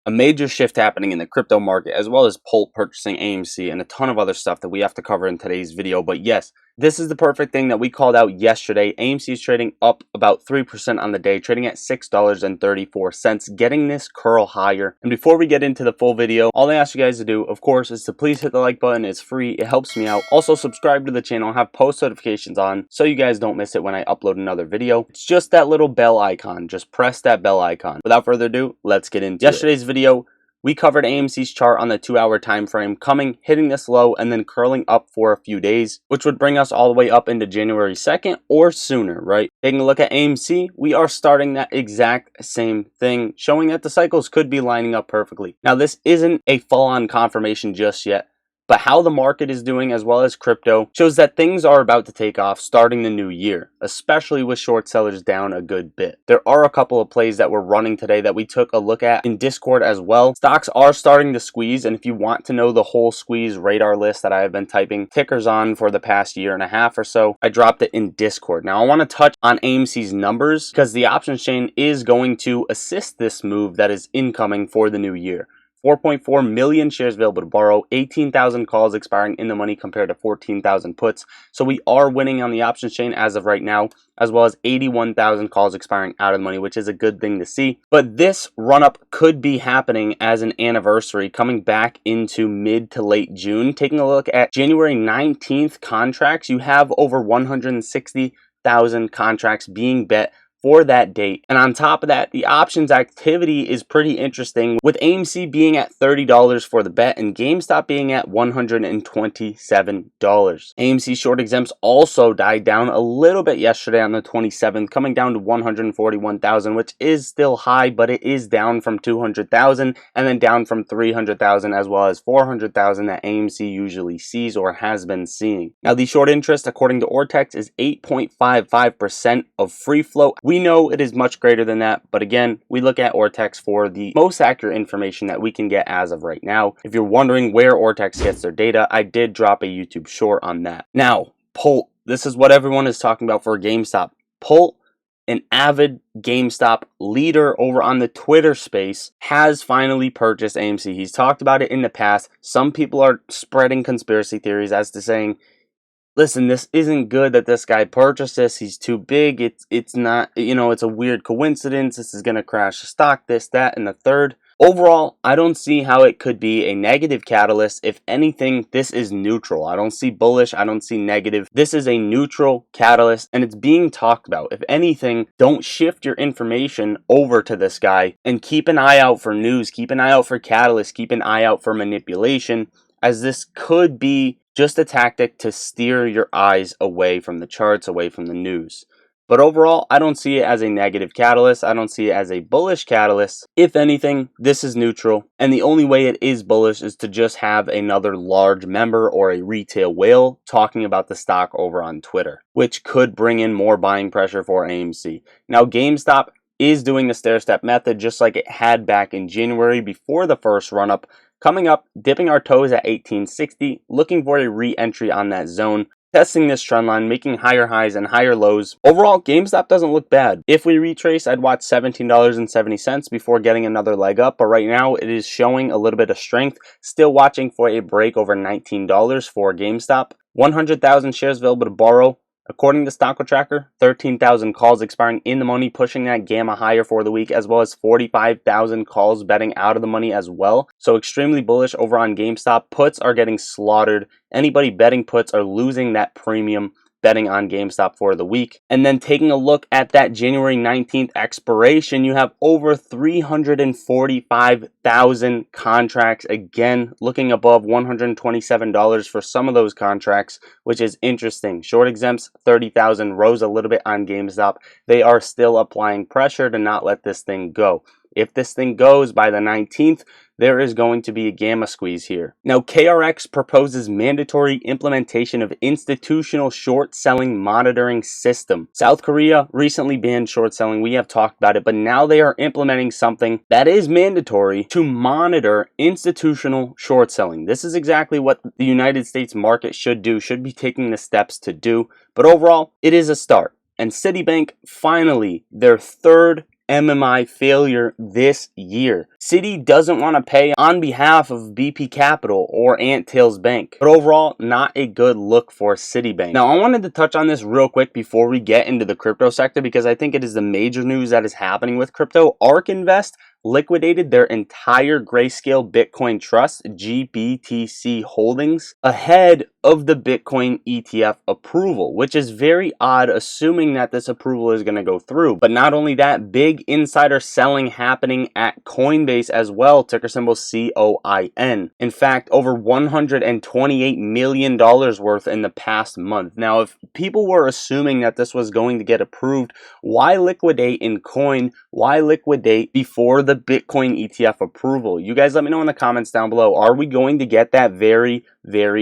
A major shift happening in the crypto market, as well as Pulp purchasing AMC and a ton of other stuff that we have to cover in today's video. But yes, this is the perfect thing that we called out yesterday. AMC is trading up about 3% on the day, trading at $6.34, getting this curl higher. And before we get into the full video, all I ask you guys to do, of course, is to please hit the like button. It's free. It helps me out. Also, subscribe to the channel, have post notifications on so you guys don't miss it when I upload another video. It's just that little bell icon. Just press that bell icon. Without further ado, let's get into yesterday's video. We covered AMC's chart on the 2-hour time frame, hitting this low and then curling up for a few days, which would bring us all the way up into January 2nd or sooner, right? Taking a look at AMC, we are starting that exact same thing, showing that the cycles could be lining up perfectly. Now, this isn't a full-on confirmation just yet, but how the market is doing, as well as crypto, shows that things are about to take off starting the new year, especially with short sellers down a good bit. There are a couple of plays that we're running today that we took a look at in Discord as well. Stocks are starting to squeeze, and if you want to know the whole squeeze radar list that I have been typing tickers on for the past year and a half or so, I dropped it in Discord. Now, I want to touch on AMC's numbers because the options chain is going to assist this move that is incoming for the new year. 4.4 million shares available to borrow, 18,000 calls expiring in the money compared to 14,000 puts. So we are winning on the options chain as of right now, as well as 81,000 calls expiring out of the money, which is a good thing to see. But this run-up could be happening as an anniversary coming back into mid to late June. Taking a look at January 19th contracts, you have over 160,000 contracts being bet for that date. And on top of that, the options activity is pretty interesting, with AMC being at $30 for the bet and GameStop being at $127. AMC short exempts also died down a little bit yesterday on the 27th, coming down to 141,000, which is still high, but it is down from 200,000 and then down from 300,000 as well as 400,000 that AMC usually sees or has been seeing. Now, the short interest, according to Ortex, is 8.55% of free float. We know it is much greater than that, but again, we look at Ortex for the most accurate information that we can get as of right now. If you're wondering where Ortex gets their data, I did drop a YouTube short on that. Now, Pult, this is what everyone is talking about for GameStop. Pult, an avid GameStop leader over on the Twitter space, has finally purchased AMC. He's talked about it in the past. Some people are spreading conspiracy theories as to saying, listen, this isn't good that this guy purchased this. He's too big. It's not, it's a weird coincidence. This is going to crash the stock, this, that, and the third. Overall, I don't see how it could be a negative catalyst. If anything, this is neutral. I don't see bullish. I don't see negative. This is a neutral catalyst, and it's being talked about. If anything, don't shift your information over to this guy and keep an eye out for news. Keep an eye out for catalysts. Keep an eye out for manipulation, as this could be just a tactic to steer your eyes away from the charts, away from the news. But overall, I don't see it as a negative catalyst. I don't see it as a bullish catalyst. If anything, this is neutral. And the only way it is bullish is to just have another large member or a retail whale talking about the stock over on Twitter, which could bring in more buying pressure for AMC. Now, GameStop is doing the stair-step method just like it had back in January before the first run-up. Coming up, dipping our toes at 1860, looking for a re-entry on that zone, testing this trend line, making higher highs and higher lows. Overall, GameStop doesn't look bad. If we retrace, I'd watch $17.70 before getting another leg up, but right now it is showing a little bit of strength. Still watching for a break over $19 for GameStop. 100,000 shares available to borrow. According to Stock Tracker, 13,000 calls expiring in the money, pushing that gamma higher for the week, as well as 45,000 calls betting out of the money as well. So extremely bullish over on GameStop. Puts are getting slaughtered. Anybody betting puts are losing that premium betting on GameStop for the week. And then taking a look at that January 19th expiration, you have over 345,000 contracts, again looking above $127 for some of those contracts, which is interesting. Short exempts, 30,000, rose a little bit on GameStop. They are still applying pressure to not let this thing go. If this thing goes by the 19th, there is going to be a gamma squeeze here. Now, KRX proposes mandatory implementation of institutional short selling monitoring system. South Korea recently banned short selling. We have talked about it, but now they are implementing something that is mandatory to monitor institutional short selling. This is exactly what the United States market should do, should be taking the steps to do. But overall, it is a start. And Citibank, finally, their third MMI failure this year. Citi doesn't want to pay on behalf of BP Capital or Ant Tails Bank, but overall, not a good look for Citibank. Now, I wanted to touch on this real quick before we get into the crypto sector because I think it is the major news that is happening with crypto. ARK Invest liquidated their entire Grayscale Bitcoin Trust GBTC holdings ahead of the Bitcoin ETF approval, which is very odd assuming that this approval is going to go through. But not only that, big insider selling happening at Coinbase as well, ticker symbol COIN. In fact, over $128 million worth in the past month. Now, if people were assuming that this was going to get approved, why liquidate in coin? Why liquidate before the Bitcoin ETF approval? You guys let me know in the comments down below. Are we going to get that very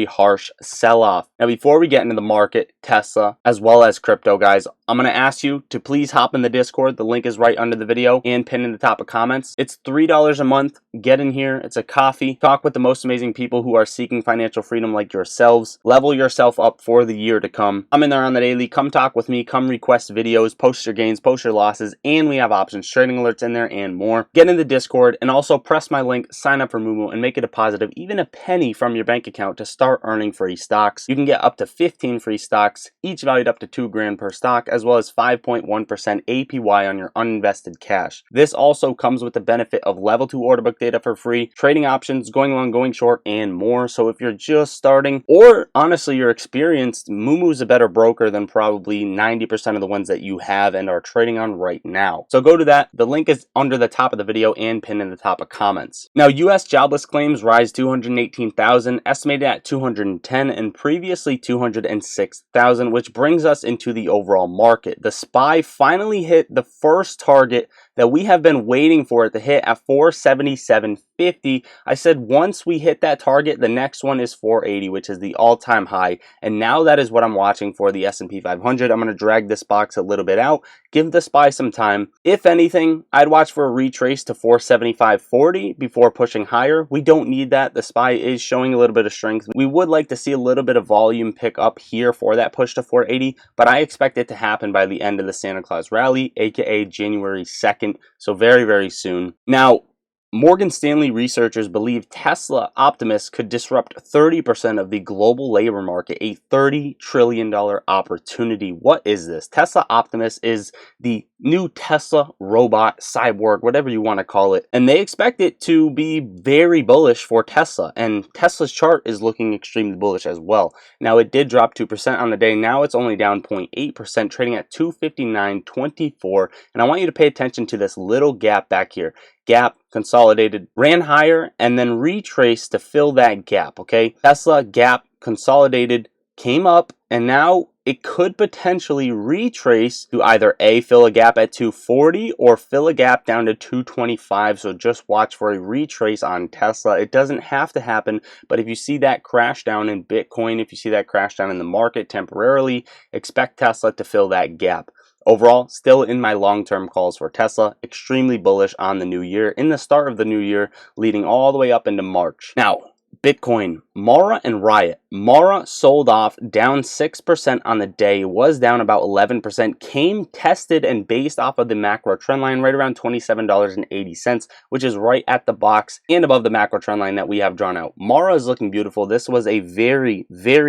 harsh sell-off? Now, before we get into the market, Tesla, as well as crypto, guys, I'm going to ask you to please hop in the Discord. The link is right under the video and pinned in the top of comments. It's $3 a month. Get in here. It's a coffee. Talk with the most amazing people who are seeking financial freedom like yourselves. Level yourself up for the year to come. I'm in there on the daily. Come talk with me. Come request videos. Post your gains. Post your losses. And we have options, trading alerts in there and more. Get in the Discord and also press my link, sign up for Moomoo, and make a deposit of even a penny from your bank account to start earning free stocks. You can get up to 15 free stocks, each valued up to $2,000 per stock, as well as 5.1% APY on your uninvested cash. This also comes with the benefit of level 2 order book data for free, trading options, going long, going short, and more. So if you're just starting, or honestly you're experienced, Moomoo is a better broker than probably 90% of the ones that you have and are trading on right now. So go to that. The link is under the top of the video and pinned in the top of comments. Now, US jobless claims rise 218,000, estimated at 210 and previously 206,000, which brings us into the overall market. The SPY finally hit the first target that we have been waiting for it to hit at 477.50. I said once we hit that target, the next one is 480, which is the all-time high. And now that is what I'm watching for the S&P 500. I'm going to drag this box a little bit out, give the SPY some time. If anything, I'd watch for a retrace to 475.40 before pushing higher. We don't need that. The SPY is showing a little bit of strength. We would like to see a little bit of volume pick up here for that push to 480, but I expect it to happen by the end of the Santa Claus rally, aka January 2nd. So very soon. Now, Morgan Stanley researchers believe Tesla Optimus could disrupt 30% of the global labor market, a $30 trillion opportunity. What is this? Tesla Optimus is the new Tesla robot, cyborg, whatever you want to call it. And they expect it to be very bullish for Tesla. And Tesla's chart is looking extremely bullish as well. Now, it did drop 2% on the day. Now it's only down 0.8%, trading at 259.24. And I want you to pay attention to this little gap back here. Gap, consolidated, ran higher, and then retraced to fill that gap, okay? Tesla, gap, consolidated, came up, and now it could potentially retrace to either A, fill a gap at 240 or fill a gap down to 225. So just watch for a retrace on Tesla. It doesn't have to happen, but if you see that crash down in Bitcoin, if you see that crash down in the market temporarily, expect Tesla to fill that gap. Overall, still in my long-term calls for Tesla, extremely bullish on the new year, in the start of the new year, leading all the way up into March. Now, Bitcoin, Mara and Riot. Mara sold off, down 6% on the day, was down about 11%, came tested and based off of the macro trend line right around $27.80, which is right at the box and above the macro trend line that we have drawn out. Mara is looking beautiful. This was a very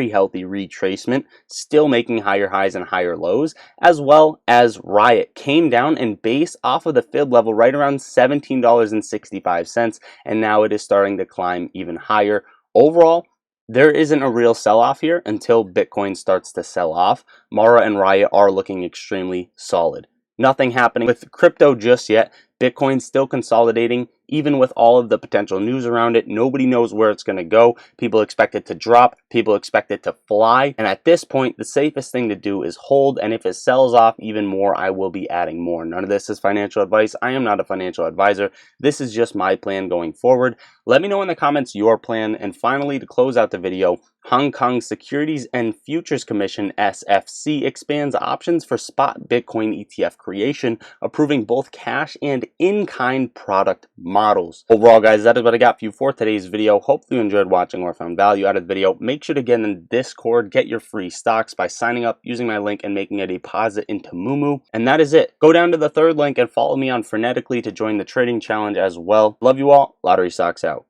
healthy retracement, still making higher highs and higher lows, as well as Riot came down and based off of the fib level right around $17.65, and now it is starting to climb even higher. Overall, there isn't a real sell-off here until Bitcoin starts to sell off. Mara and Riot are looking extremely solid. Nothing happening with crypto just yet. Bitcoin's still consolidating, even with all of the potential news around it. Nobody knows where it's going to go. People expect it to drop. People expect it to fly. And at this point, the safest thing to do is hold. And if it sells off even more, I will be adding more. None of this is financial advice. I am not a financial advisor. This is just my plan going forward. Let me know in the comments your plan. And finally, to close out the video, Hong Kong Securities and Futures Commission (SFC) expands options for spot Bitcoin ETF creation, approving both cash and in-kind product models. Overall, guys, that is what I got for you for today's video. Hopefully you enjoyed watching or found value out of the video. Make sure to get in the Discord, get your free stocks by signing up, using my link, and making a deposit into Moomoo. And that is it. Go down to the third link and follow me on Frenetically to join the trading challenge as well. Love you all. Lottery Stocks out.